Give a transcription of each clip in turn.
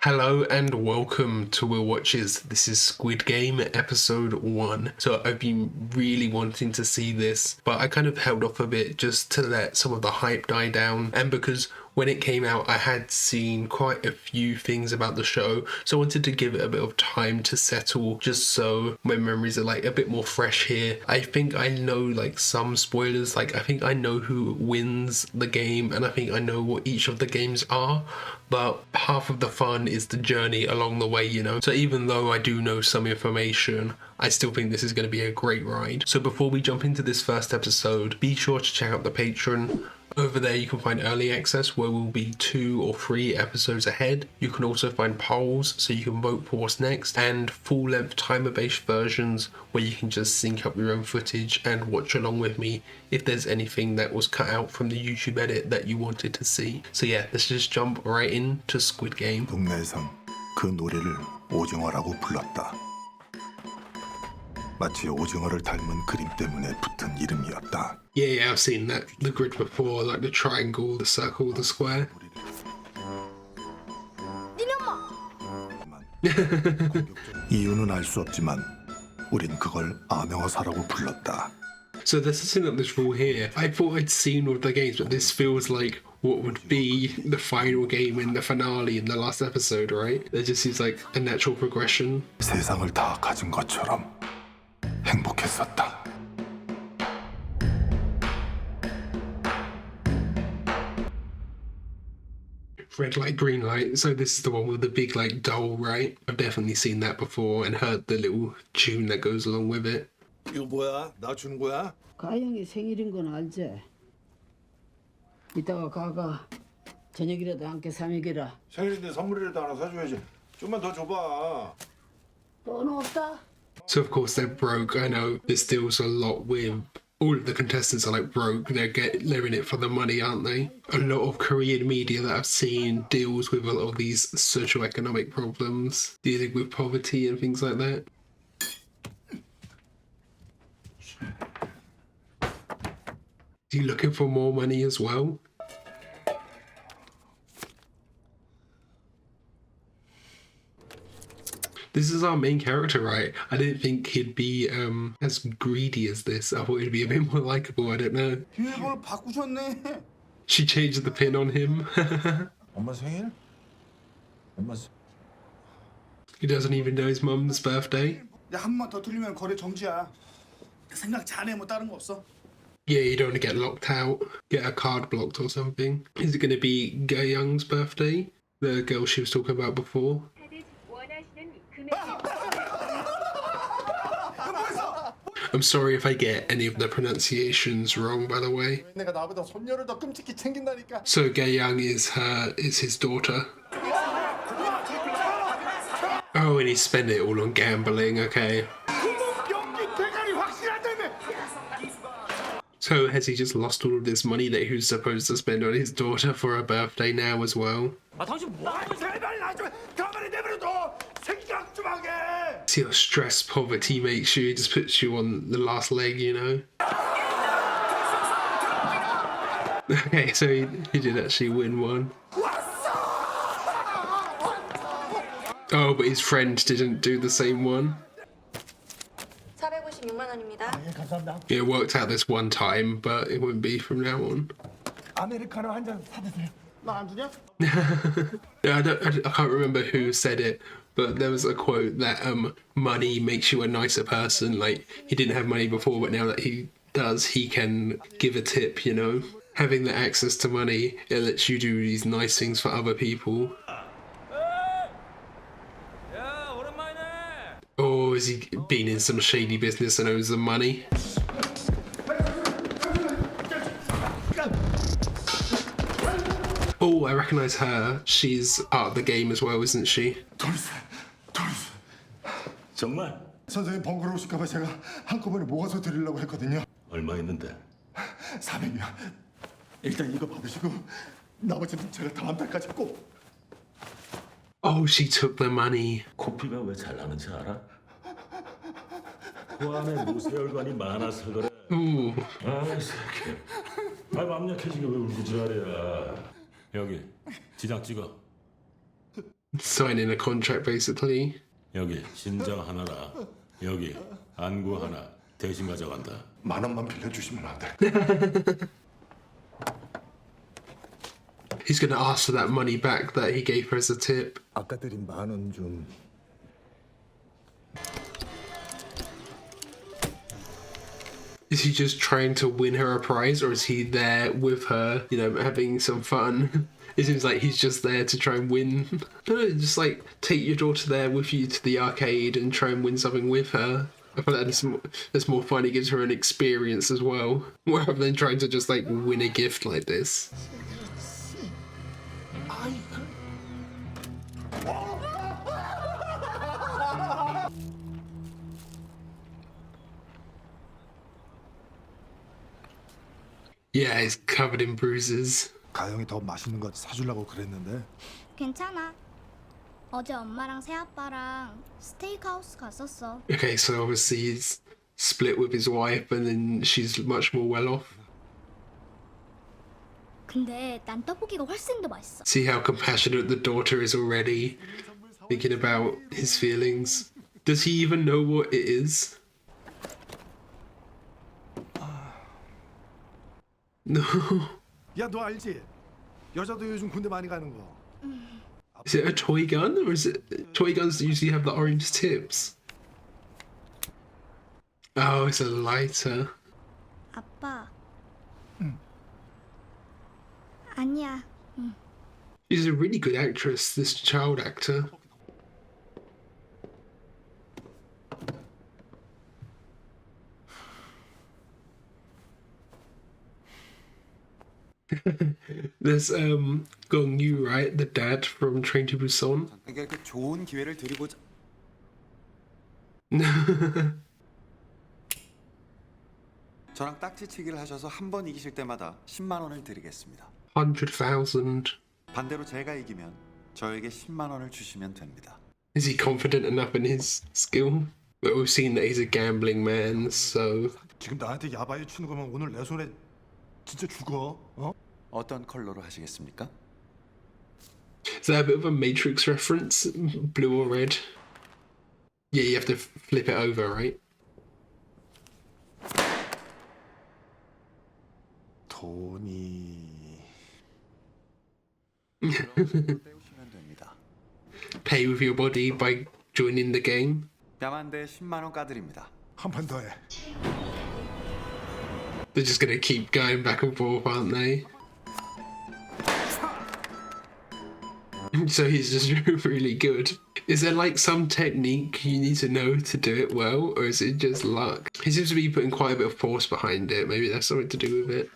Hello and welcome to Will Watches. This is Squid Game episode 1. So I've been really wanting to see this, but I kind of held off a bit just to let some of the hype die down, and because when it came out I had seen quite a few things about the show, so I wanted to give it a bit of time to settle just so my memories are like a bit more fresh here. I think I know like some spoilers, like I think I know who wins the game and I think I know what each of the games are, but half of the fun is the journey along the way, you know? So even though I do know some information, I still think this is going to be a great ride. So before we jump into this first episode, be sure to check out the Patreon. Over there you can find early access where we'll be 2 or 3 episodes ahead. You can also find polls so you can vote for what's next, and full-length timer-based versions where you can just sync up your own footage and watch along with me if there's anything that was cut out from the YouTube edit that you wanted to see. So yeah, let's just jump right into Squid Game. 동네에선 그 노래를 오징어라고 불렀다. 마치 오징어를 닮은 그림 때문에 붙은 이름이었다. Yeah, I've seen that, the grid before, like the triangle, the circle, the square. 이유는 알 수 없지만 우린 그걸 암행어사라고 불렀다. So they're setting up this rule here. I thought I'd seen all of the games, but this feels like what would be the final game in the finale in the last episode, right? There just seems like a natural progression. 세상을 다 가진 것처럼 행복했었다. Red light, green light. So this is the one with the big like doll, right? I've definitely seen that before and heard the little tune that goes along with it. 이거 뭐야? 나 주는 거야? 가영이 생일인 건 알지? 이따가 가가 저녁이라도 함께 삼이기라. 생일인데 선물이라도 하나 사줘야지. 좀만 더 줘봐. 돈 없다? So of course they're broke. I know this deals a lot with all of the contestants are like broke. They're in it for the money, aren't they? A lot of Korean media that I've seen deals with a lot of these socioeconomic problems, dealing with poverty and things like that. Is he looking for more money as well? This is our main character, right? I didn't think he'd be as greedy as this. I thought he'd be a bit more likable. I don't know. 비밀번호 바꾸셨네. She changed the pin on him. 엄마 생일? 엄마 He doesn't even know his mum's birthday. 한 번 더 틀리면 거래 정지야. 생각 잘해 뭐 다른 거 없어? Yeah, you don't want to get locked out, get a card blocked or something. Is it going to be Gae Young's birthday? The girl she was talking about before? I'm sorry if I get any of the pronunciations wrong, by the way. 내가 나보다 손녀를 더 끔찍히 챙긴다니까. So Gae Young is his daughter. Oh, and he spent it all on gambling, okay. So has he just lost all of this money that he was supposed to spend on his daughter for her birthday now as well? See how stress poverty makes you, it just puts you on the last leg, you know? Okay, so he did actually win one. Oh, but his friend didn't do the same one. 456만 원입니다. It worked out this one time, but it wouldn't be from now on. 아메리카노 한 잔 사드세요. 나 안 주냐? Yeah, I can't remember who said it, but there was a quote that money makes you a nicer person. Like, he didn't have money before, but now that he does, he can give a tip, you know? Having the access to money, it lets you do these nice things for other people. Or has he been in some shady business and owes them money? Oh, I recognise her. She's part of the game as well, isn't she? 돌쇠. 정말? 선생님 번거로우실까봐 제가 한꺼번에 모아서 드리려고 했거든요. 얼마 있는데? 400명. 일단 이거 받으시고 나머지는 제가 다음 달까지 꼭. Oh, she took the money. 코피가 왜 잘 나는지 알아? 그 안에 모세혈관이 많아서 그래. Ooh. 아, 새끼. 아, 맘 약해지게 왜 울고 지랄이야. 여기 지장 찍어. Signing a contract, basically. 여기 신장 하나라. 여기 안구 하나 대신 가져간다. 10,000원만 빌려주시면 안 돼? He's gonna ask for that money back that he gave her as a tip. 아까 드린 10,000원 좀. Is he just trying to win her a prize, or is he there with her, you know, having some fun? It seems like he's just there to try and win. I don't know, just like take your daughter there with you to the arcade and try and win something with her. I feel like that's more fun. It gives her an experience as well, rather than trying to just like win a gift like this. Yeah, he's covered in bruises. 가영이 더 맛있는 거 사주려고 그랬는데 괜찮아. 어제 엄마랑 새아빠랑 스테이크하우스 갔었어. Okay, so obviously he's split with his wife and then she's much more well off. 근데 난 떡볶이가 훨씬 더 맛있어. See how compassionate the daughter is already, thinking about his feelings. Does he even know what it is? No. 야 너 알지? 여자도 요즘 군대 많이 가는 거. Is it a toy gun, or is it toy guns that usually have the orange tips? Oh, it's a lighter. 아빠. 아니야. She's a really good actress, this child actor. There's Gong Yu, right? The dad from Train to Busan. 그러니까 좋은 기회를 드리고자 저랑 딱지치기를 하셔서 한 번 이기실 때마다 10만 원을 드리겠습니다. 100,000. 반대로 제가 이기면 저에게 10만 원을 주시면 됩니다. Is he confident enough in his skill? But we've seen that he's a gambling man, so 지금 나한테 야바이 추는 거면 오늘 내 손에 진짜 죽어. 어? 어떤 컬러로 하시겠습니까? is that a bit of a Matrix reference? Blue or red? Yeah, you have to flip it over, right? 돈이 빼오시면 됩니다. Pay with your body by joining the game. 야만대 10만 원 까드립니다. 한 판 더 해. They're just gonna keep going back and forth, aren't they? So he's just really good. Is there like some technique you need to know to do it well, or is it just luck? He seems to be putting quite a bit of force behind it. Maybe that's something to do with it.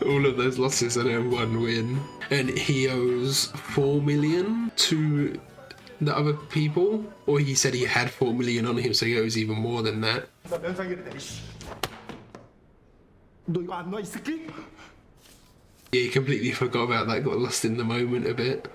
All of those losses and then one win. And he owes 4 million to the other people, or he said he had 4 million on him, so he owes even more than that. 나 면상이래 이씨. 너 이거 안 놔 이 새끼? Yeah, he completely forgot about that, got lost in the moment a bit.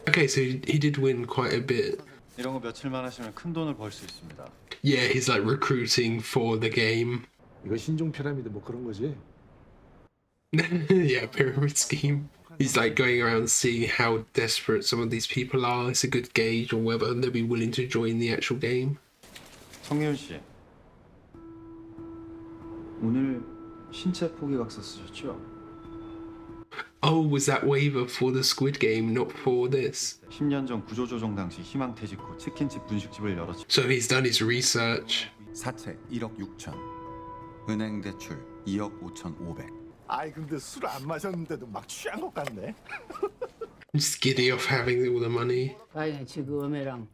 Okay, so he did win quite a bit. 이런 거 며칠만 하시면 큰 돈을 벌 수 있습니다. Yeah, he's like recruiting for the game. 이거 신종 피라미드 뭐 그런 거지? Yeah, pyramid scheme. He's like going around seeing how desperate some of these people are. It's a good gauge on whether they'll be willing to join the actual game. 성윤 씨, 오늘 신체 포기각서 쓰셨죠? Oh, was that waiver for the Squid Game, not for this? 10년 전 구조조정 당시 희망퇴직 후 치킨집 분식집을 열었죠. So he's done his research. 사채 1억 6천, 은행 대출 2억 5천 5백. 아이 근데 술 안 마셨는데도 막 취한 것 같네. Just giddy off having all the money. 가영이 지금 애랑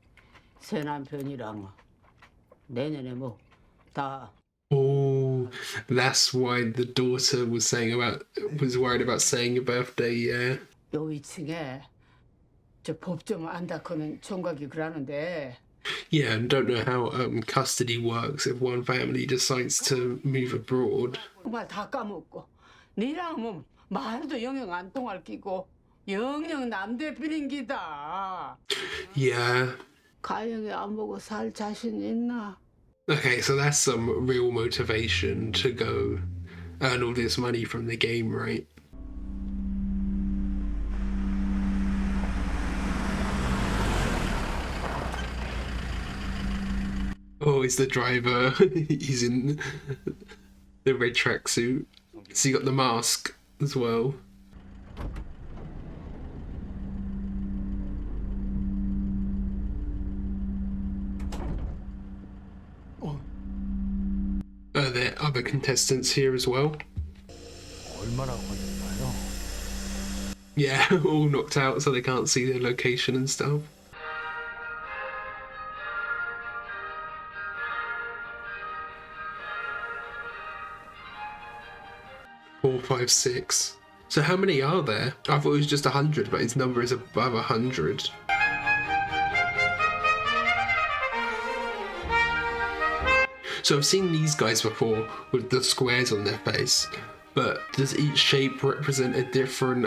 새 남편이랑 내년에 뭐 다 Oh, that's why the daughter was worried about saying your birthday, yeah. 요 2층에 저 법정 안다커는 총각이 그러는데 Yeah, and don't know how custody works if one family decides to move abroad. 정말 다 까먹고 니랑 뭐 말도 영영 안 통할 끼고 영영 남대필인 기다. Yeah. 가영이 안 보고 살 자신 있나? Okay, so that's some real motivation to go earn all this money from the game, right? Oh, he's the driver. He's in the red tracksuit. So you got the mask as well. There are other contestants here as well. 얼마나 걸릴까요? Yeah, all knocked out so they can't see their location and stuff. 4, 5, 6. So how many are there? I thought it was just 100, but his number is above 100. So I've seen these guys before with the squares on their face, but does each shape represent a different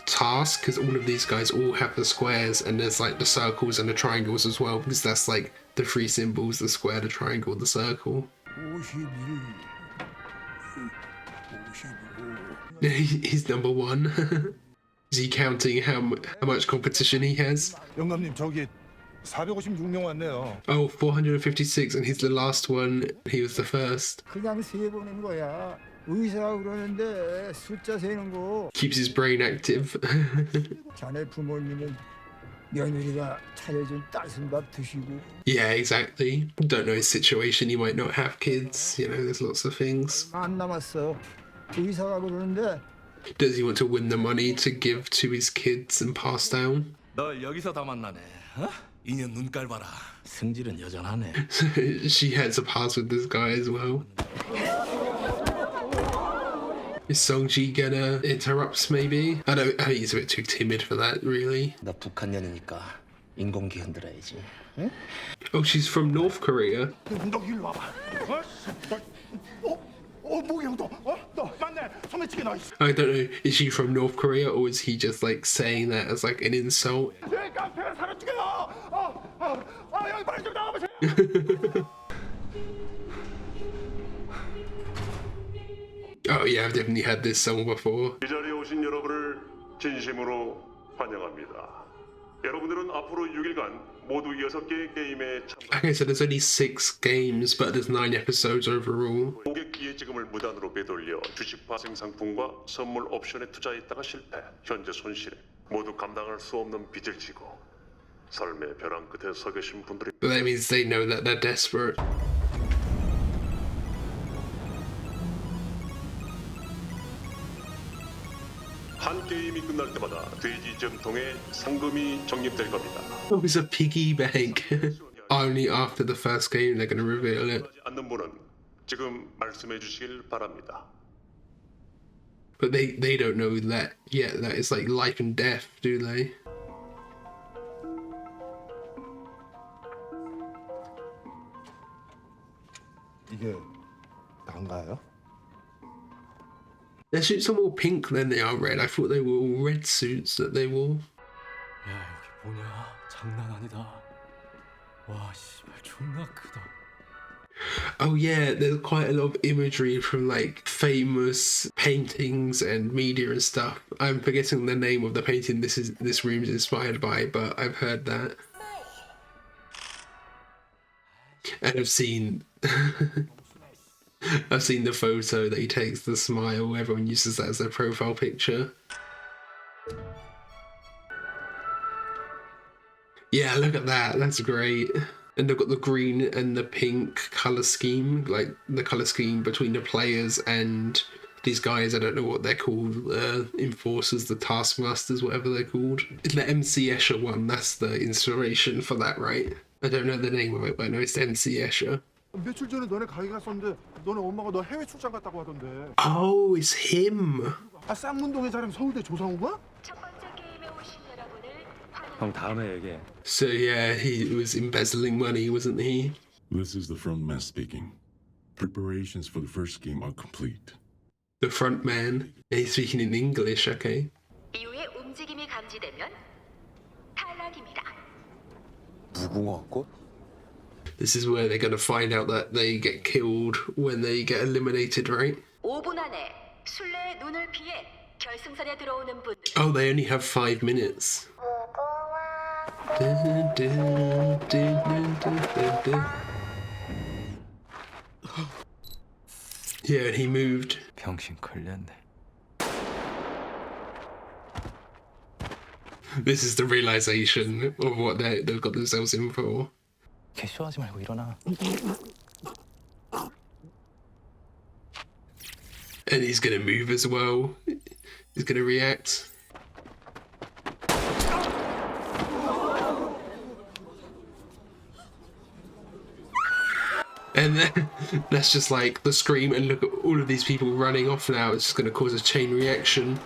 task? Because all of these guys all have the squares, and there's like the circles and the triangles as well, because that's like the three symbols: the square, the triangle, the circle. 51, 55. He's number one. Is he counting how much competition he has? 영감님 저기 456명 왔네요. Oh, 456, and he's the last one. He was the first. 그냥 세보는 거야. 의사가 그러는데 숫자 세는 거. Keeps his brain active. 자네 부모님은 며느리가 차려준 따순 밥 드시고. Yeah, exactly. Don't know his situation. He might not have kids. You know, there's lots of things. 안 남았어. 의사가 그러는데. Does he want to win the money to give to his kids and pass down? 널 여기서 다 만나네. 어? 인연 눈깔 봐라. 승질은 여전하네. She has a pass with this guy as well. Is Songji gonna interrupt maybe? I think he's a bit too timid for that, really. 나 북한년이니까 인공기 흔들어야지. 응? Oh, she's from North Korea. 너 일로 와봐. 목이 너 맞네. 소매치기 너. I don't know, is she from North Korea or is he just like saying that as like an insult? 내 깡패가 사람 죽여. 여기 빨리 좀 나와보세요. Oh yeah, I've definitely had this song before. 이 자리에 오신 여러분을 진심으로 환영합니다. 여러분들은 앞으로 6일간 모두 6개의 게임에 참가. Okay, so there's only 6 games, but there's 9 episodes overall. 고객 기회지금을 무단으로 되돌려 주식 파생 상품과 선물 옵션에 투자했다가 실패, 현재 손실에 모두 감당할 수 없는 빚을 지고 삶의 벼랑 끝에 서 계신 분들이. But that means they know that they're desperate. 한 게임이 끝날 때마다 돼지 전통의 상금이 적립될 겁니다. Oh, it's a piggy bank. Only after the first game they're going to reveal it. 않는 분은 지금 말씀해 주시길 바랍니다. But they don't know that yet. That it's like life and death, do they? 이게 난가요? Their suits are more pink than they are red. I thought they were all red suits that they wore. 야 여기 뭐냐? 장난 아니다. 와 씨발 존나 크다. Oh yeah, there's quite a lot of imagery from like famous paintings and media and stuff. I'm forgetting the name of the painting this room is inspired by, but I've heard that. And I've seen I've seen the photo that he takes, the smile. Everyone uses that as their profile picture. Yeah, look at that. That's great. And they've got the green and the pink colour scheme, like the colour scheme between the players and these guys. I don't know what they're called. Enforcers, the Taskmasters, whatever they're called. The MC Escher one, that's the inspiration for that, right? I don't know the name of it, but I know it's MC Escher. 며칠 전에 너네 가게 갔었는데 너네 엄마가 너 해외 출장 갔다고 하던데. Oh, it's him. 쌍문동의 자랑 서울대 조상우가? 형 다음에 얘기해. So yeah, he was embezzling money, wasn't he? This is the front man speaking. Preparations for the first game are complete. The front man. Yeah, he's speaking in English, okay. 이후에 움직임이 감지되면 탈락입니다. 무궁화 꽃? This is where they're going to find out that they get killed when they get eliminated, right? 5분 안에 술래의 눈을 피해 결승선에 들어오는 분들. Oh, they only have 5 minutes. Yeah, and he moved. 병신 걸렸네. This is the realization of what they've got themselves in for. 개쇼하지 말고 일어나. And he's gonna move as well. He's gonna react. And then that's just like the scream, and look at all of these people running off now. It's just gonna cause a chain reaction.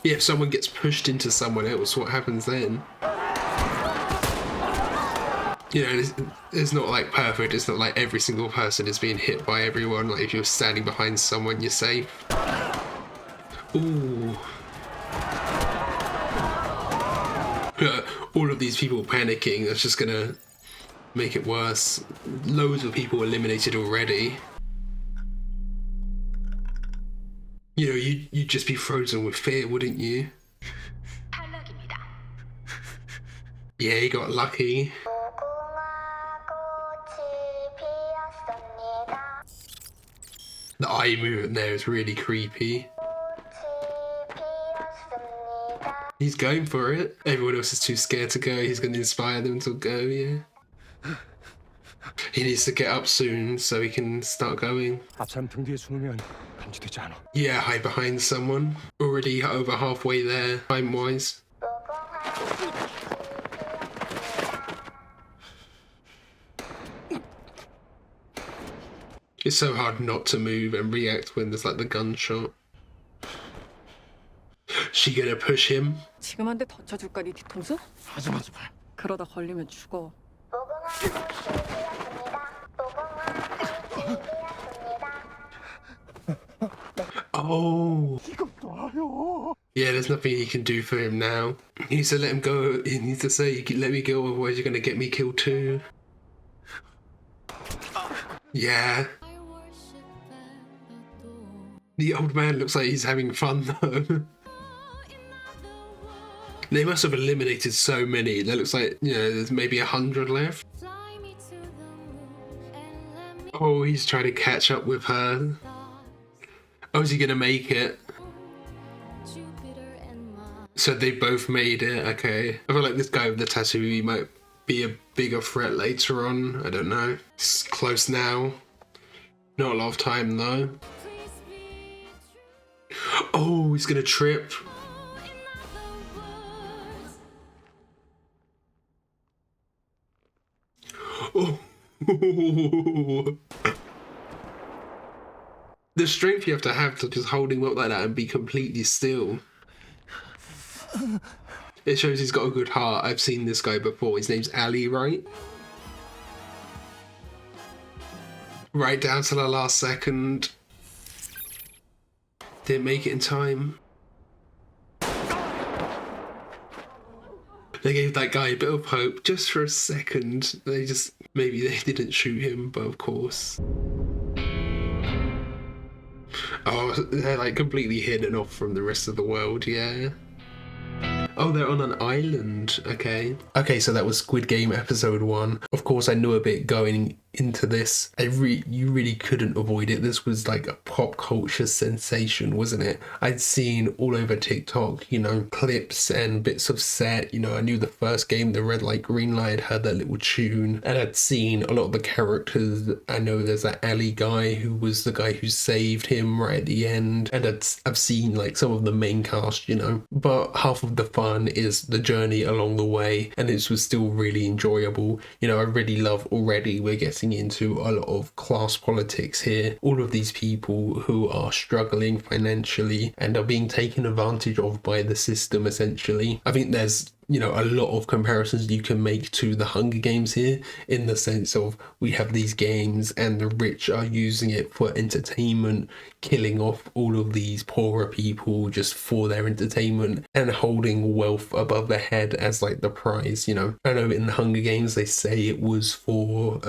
Yeah, if someone gets pushed into someone else, what happens then? You know, it's not like perfect. It's not like every single person is being hit by everyone. Like if you're standing behind someone, you're safe. Ooh. All of these people panicking, that's just gonna make it worse. Loads of people eliminated already. You know, you'd just be frozen with fear, wouldn't you? Yeah, he got lucky. The eye movement there is really creepy. He's going for it. Everyone else is too scared to go. He's going to inspire them to go, yeah. He needs to get up soon so he can start going. Yeah, hide behind someone. Already over halfway there, time-wise. It's so hard not to move and react when there's like the gunshot. She gonna push him? 지금 한 대 더 쳐줄까 네 뒤통수? 하지마 제발. 그러다 걸리면 죽어. Oh. Yeah, there's nothing he can do for him now. He needs to let him go. He needs to say, let me go, otherwise you're gonna get me killed too. Yeah. The old man looks like he's having fun though. They must have eliminated so many. That looks like, you know, there's maybe 100 left. Oh, he's trying to catch up with her. Oh, is he gonna make it? So they both made it, okay. I feel like this guy with the tattoo, he might be a bigger threat later on. I don't know. It's close now. Not a lot of time though. Oh, he's gonna trip. Oh. The strength you have to just hold him up like that and be completely still. It shows he's got a good heart. I've seen this guy before. His name's Ali, right? Right down to the last second. Didn't make it in time. They gave that guy a bit of hope just for a second. Maybe they didn't shoot him, but of course. Oh, they're like completely hidden off from the rest of the world, yeah. Oh, they're on an island, okay. Okay, so that was Squid Game episode 1. Of course, I knew a bit going into this. You really couldn't avoid it. This was like a pop culture sensation, wasn't it? I'd seen all over TikTok, you know, clips and bits of set. You know, I knew the first game, the red light, green light, had that little tune. And I'd seen a lot of the characters. I know there's that Ali guy who was the guy who saved him right at the end. And I've seen like some of the main cast, you know. But half of the fun is the journey along the way. And this was still really enjoyable. You know, I really love already we're getting into a lot of class politics here. All of these people who are struggling financially and are being taken advantage of by the system, essentially. I think there's you know, a lot of comparisons you can make to the Hunger Games here, in the sense of we have these games and the rich are using it for entertainment, killing off all of these poorer people just for their entertainment and holding wealth above their head as like the prize, you know. I know in the Hunger Games they say it was for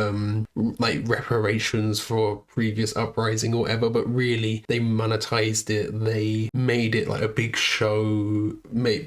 like reparations for previous uprising or whatever, but really they monetized it, they made it like a big show,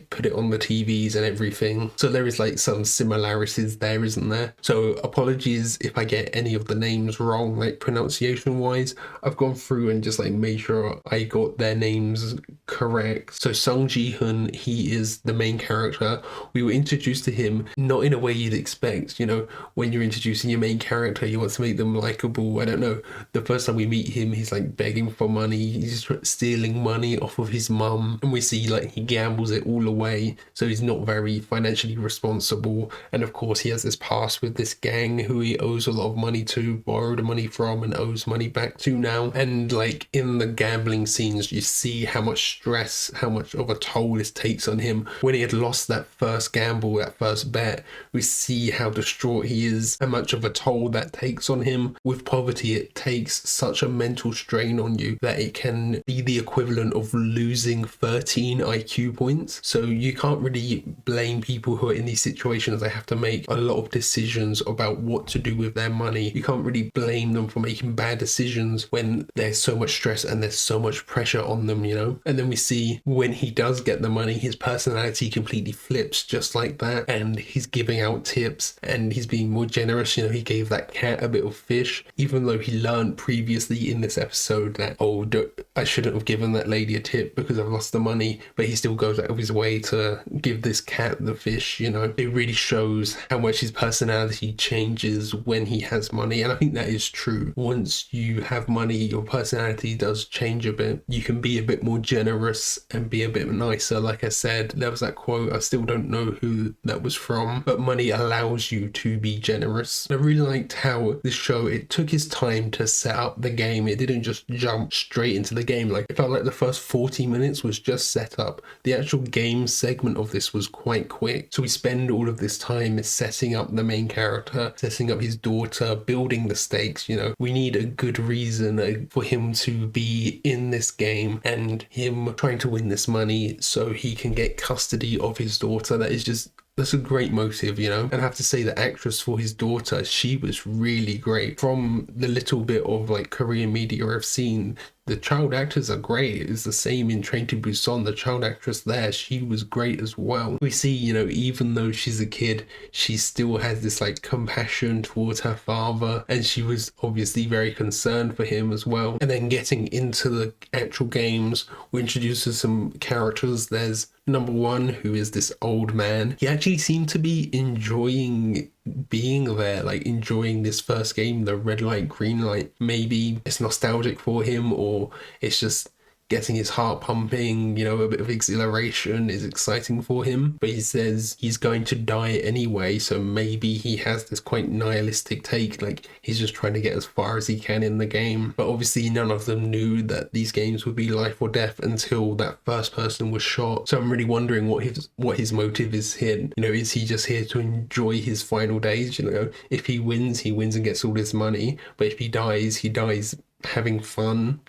put it on the TVs and everything. So there is like some similarities there, isn't there? So apologies if I get any of the names wrong, like pronunciation wise. I've gone through and just like made sure I got their names correct. So Sung Ji-hun, he is the main character. We were introduced to him not in a way you'd expect, you know, when you're introducing your main character, you want to make them likable. I don't know, the first time we meet him, he's like begging for money, he's stealing money off of his mum, and we see like he gambles it all away, so he's not very financially responsible. And of course he has this past with this gang who he owes a lot of money to, borrowed money from and owes money back to now. And like in the gambling scenes you see how much stress, how much of a toll this takes on him. When he had lost that first gamble, that first bet, we see how distraught he is, how much of a toll that takes on him. With poverty, it takes such a mental strain on you that it can be the equivalent of losing 13 IQ points. So you can't really blame people who are in these situations. They have to make a lot of decisions about what to do with their money. You can't really blame them for making bad decisions when there's so much stress and there's so much pressure on them, you know. And then we see when he does get the money, his personality completely flips just like that, and he's giving out tips and he's being more generous. You know, he gave that cat a bit of fish, even though he learned previously in this episode that, oh, I shouldn't have given that lady a tip because I've lost the money, but he still goes out of his way to give this cat the fish. You know, it really shows how much his personality changes when he has money. And I think that is true. Once you have money, your personality does change a bit. You can be a bit more generous and be a bit nicer. Like I said, there was that quote, I still don't know who that was from, but money allows you to be generous. I really liked how this show, it took his time to set up the game. It didn't just jump straight into the game. Like, it felt like the first 40 minutes was just set up. The actual game segment of this was quite quick. So we spend all of this time setting up the main character, setting up his daughter, building the stakes. You know, we need a good reason for him to be in this game and him trying to win this money so he can get custody of his daughter. That's a great motive, you know. And I have to say the actress for his daughter, she was really great. From the little bit of like Korean media I've seen, the child actors are great. It's the same in Train to Busan. The child actress there, she was great as well. We see, you know, even though she's a kid, she still has this like compassion towards her father, and she was obviously very concerned for him as well. And then getting into the actual games, we're introduced to some characters. There's number one, who is this old man. He actually seemed to be enjoying being there, like enjoying this first game, the red light, green light. Maybe it's nostalgic for him, or it's just getting his heart pumping, you know, a bit of exhilaration is exciting for him. But he says he's going to die anyway, so maybe he has this quite nihilistic take, like he's just trying to get as far as he can in the game. But obviously none of them knew that these games would be life or death until that first person was shot. So I'm really wondering what his motive is here. You know, is he just here to enjoy his final days? You know, if he wins, he wins and gets all this money, but if he dies, he dies having fun.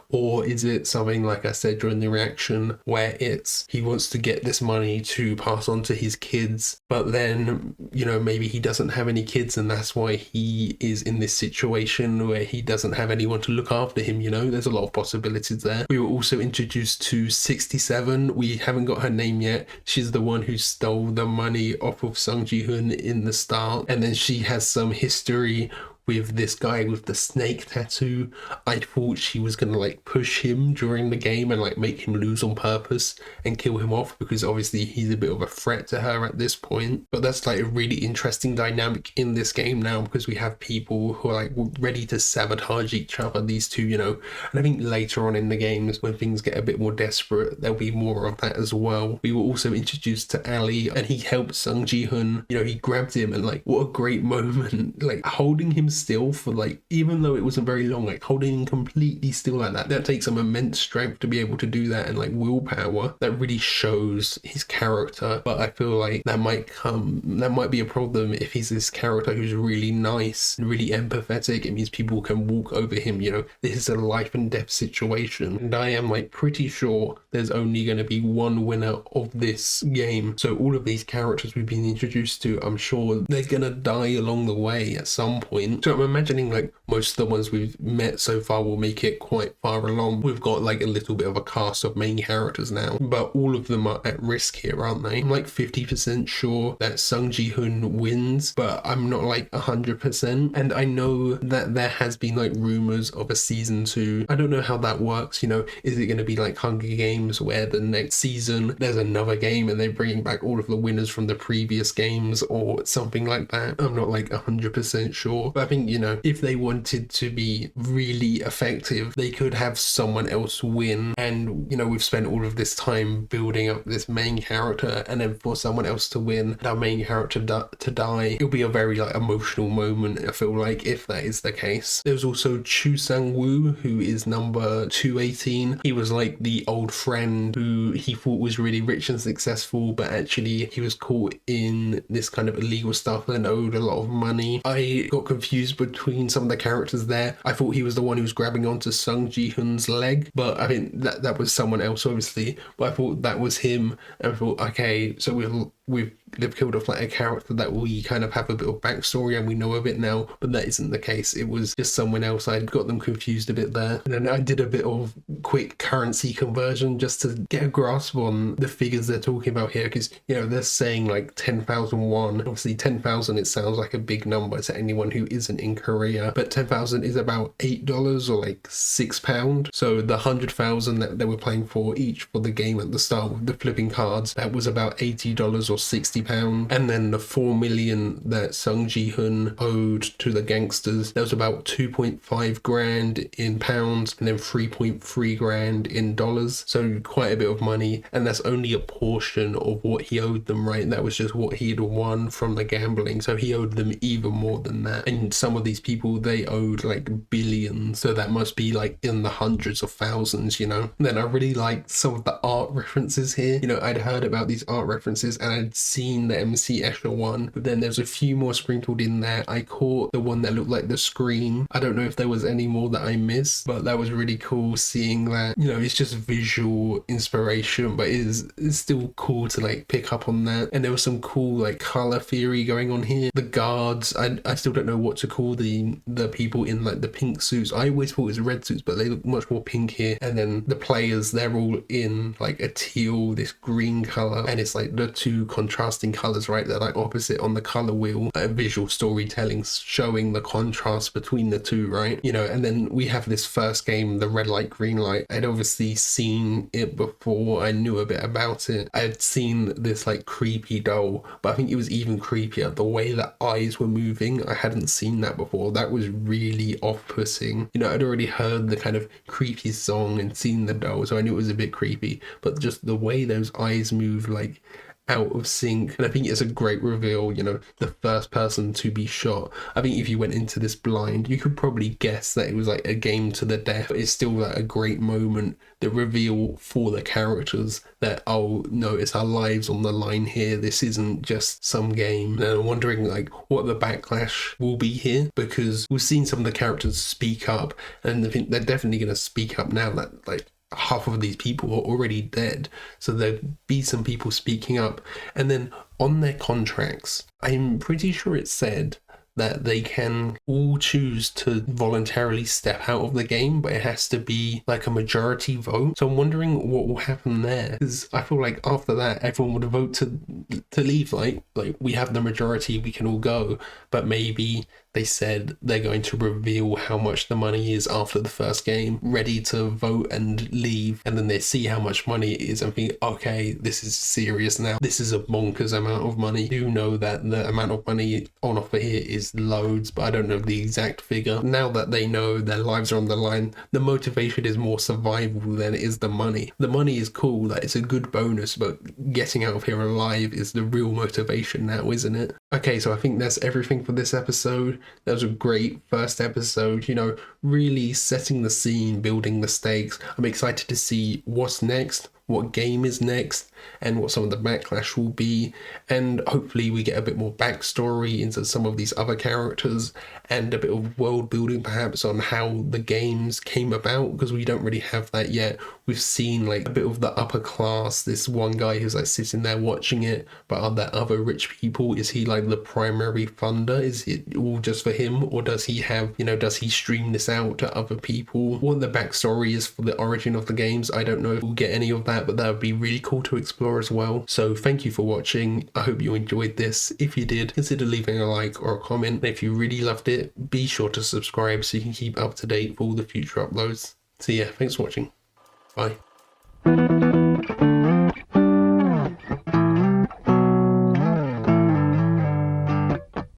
Or is it something, like I said during the reaction, where it's he wants to get this money to pass on to his kids, but then, you know, maybe he doesn't have any kids and that's why he is in this situation where he doesn't have anyone to look after him. You know, there's a lot of possibilities there. We were also introduced to 67. We haven't got her name yet. She's the one who stole the money off of Sung Ji-hun in the start, and then she has some history with this guy with the snake tattoo. I thought she was gonna like push him during the game and like make him lose on purpose and kill him off, because obviously he's a bit of a threat to her at this point. But that's like a really interesting dynamic in this game now, because we have people who are like ready to sabotage each other, these two, you know. And I think later on in the games, when things get a bit more desperate, there'll be more of that as well. We were also introduced to Ali, and he helped Sung Ji-hun. You know, he grabbed him, and like, what a great moment, like holding him still for like, even though it wasn't very long, like holding him completely still like that takes some immense strength to be able to do that, and like willpower that really shows his character. But I feel like that might be a problem if he's this character who's really nice and really empathetic. It means people can walk over him, you know, this is a life and death situation, and I am like pretty sure there's only going to be one winner of this game. So all of these characters we've been introduced to, I'm sure they're gonna die along the way at some point. So I'm imagining like most of the ones we've met so far will make it quite far along. We've got like a little bit of a cast of main characters now, but all of them are at risk here, aren't they? I'm like 50% sure that Sung Ji-hoon wins, but I'm not like 100%. And I know that there has been like rumors of a season 2. I don't know how that works, you know, is it going to be like Hunger Games where the next season there's another game and they're bringing back all of the winners from the previous games or something like that? I'm not like 100% sure, but I think, you know, if they wanted to be really effective, they could have someone else win. And, you know, we've spent all of this time building up this main character, and then for someone else to win, our main character to die, it'll be a very like emotional moment, I feel like, if that is the case. There's also Chu Sang-woo, who is number 218. He was like the old friend who he thought was really rich and successful, but actually he was caught in this kind of illegal stuff and owed a lot of money. I got confused between some of the characters there. I thought he was the one who was grabbing onto Sung Ji-hoon's leg, but I think that was someone else, obviously. But I thought that was him, and I thought, okay, so they've killed off like a character that we kind of have a bit of backstory and we know of it now, but that isn't the case. It was just someone else. I got them confused a bit there, and then I did a bit of quick currency conversion just to get a grasp on the figures they're talking about here, because, you know, they're saying like 10,000 won. Obviously 10,000, it sounds like a big number to anyone who isn't in Korea, but 10,000 is about $8 or like £6. So the 100,000 that they were playing for each for the game at the start with the flipping cards, that was about $80 or £60. And then the 4 million that Sung Ji-hoon owed to the gangsters, that was about 2.5 grand in pounds, and then 3.3 grand in dollars. So quite a bit of money, and that's only a portion of what he owed them, right? That was just what he had won from the gambling, so he owed them even more than that. And some of these people, they owed like billions, so that must be like in the hundreds of thousands, you know. And then I really liked some of the art references here. You know, I'd heard about these art references and I'd seen the MC Escher one, but then there's a few more sprinkled in there. I caught the one that looked like the Scream. I don't know if there was any more that I missed, but that was really cool seeing that. You know, it's just visual inspiration, but it's still cool to like pick up on that. And there was some cool like color theory going on here. The guards, I still don't know what to call the people in like the pink suits. I always thought it was red suits, but they look much more pink here. And then the players, they're all in like a teal, this green color, and it's like the two contrasting colors, right? They're like opposite on the color wheel. Visual storytelling showing the contrast between the two, right? You know, and then we have this first game, the red light, green light. I'd obviously seen it before. I knew a bit about it. I'd seen this like creepy doll, but I think it was even creepier the way the eyes were moving. I hadn't seen that before. That was really off-putting. You know, I'd already heard the kind of creepy song and seen the doll, so I knew it was a bit creepy, but just the way those eyes move, like out of sync. And I think it's a great reveal, you know, the first person to be shot. I think if you went into this blind, you could probably guess that it was like a game to the death, but it's still like a great moment, the reveal for the characters that, oh no, it's our lives on the line here, this isn't just some game. And I'm wondering like what the backlash will be here, because we've seen some of the characters speak up, and I think they're definitely going to speak up now that like half of these people are already dead, so there'll be some people speaking up. And then on their contracts, I'm pretty sure it said that they can all choose to voluntarily step out of the game, but it has to be like a majority vote. So I'm wondering what will happen there, because I feel like after that everyone would vote to leave. Like we have the majority, we can all go, but maybe they said they're going to reveal how much the money is after the first game, ready to vote and leave, and then they see how much money it is and think, okay, this is serious now, this is a bonkers amount of money. You know that the amount of money on offer here is is loads, but I don't know the exact figure. Now that they know their lives are on the line, the motivation is more survival than it is the money. The money is cool, like it's a good bonus, but getting out of here alive is the real motivation now, isn't it? Okay, so I think that's everything for this episode. That was a great first episode, you know, really setting the scene, building the stakes. I'm excited to see what's next, what game is next, and what some of the backlash will be, and hopefully we get a bit more backstory into some of these other characters and a bit of world building perhaps on how the games came about, because we don't really have that yet. We've seen like a bit of the upper class, this one guy who's like sitting there watching it, but are there other rich people? Is he like the primary funder? Is it all just for him, or does he have, you know, does he stream this out to other people? What the backstory is for the origin of the games, I don't know if we'll get any of that, but that would be really cool to explore as well. So thank you for watching. I hope you enjoyed this. If you did, consider leaving a like or a comment. And if you really loved it, be sure to subscribe so you can keep up to date for all the future uploads. So yeah, thanks for watching. Bye.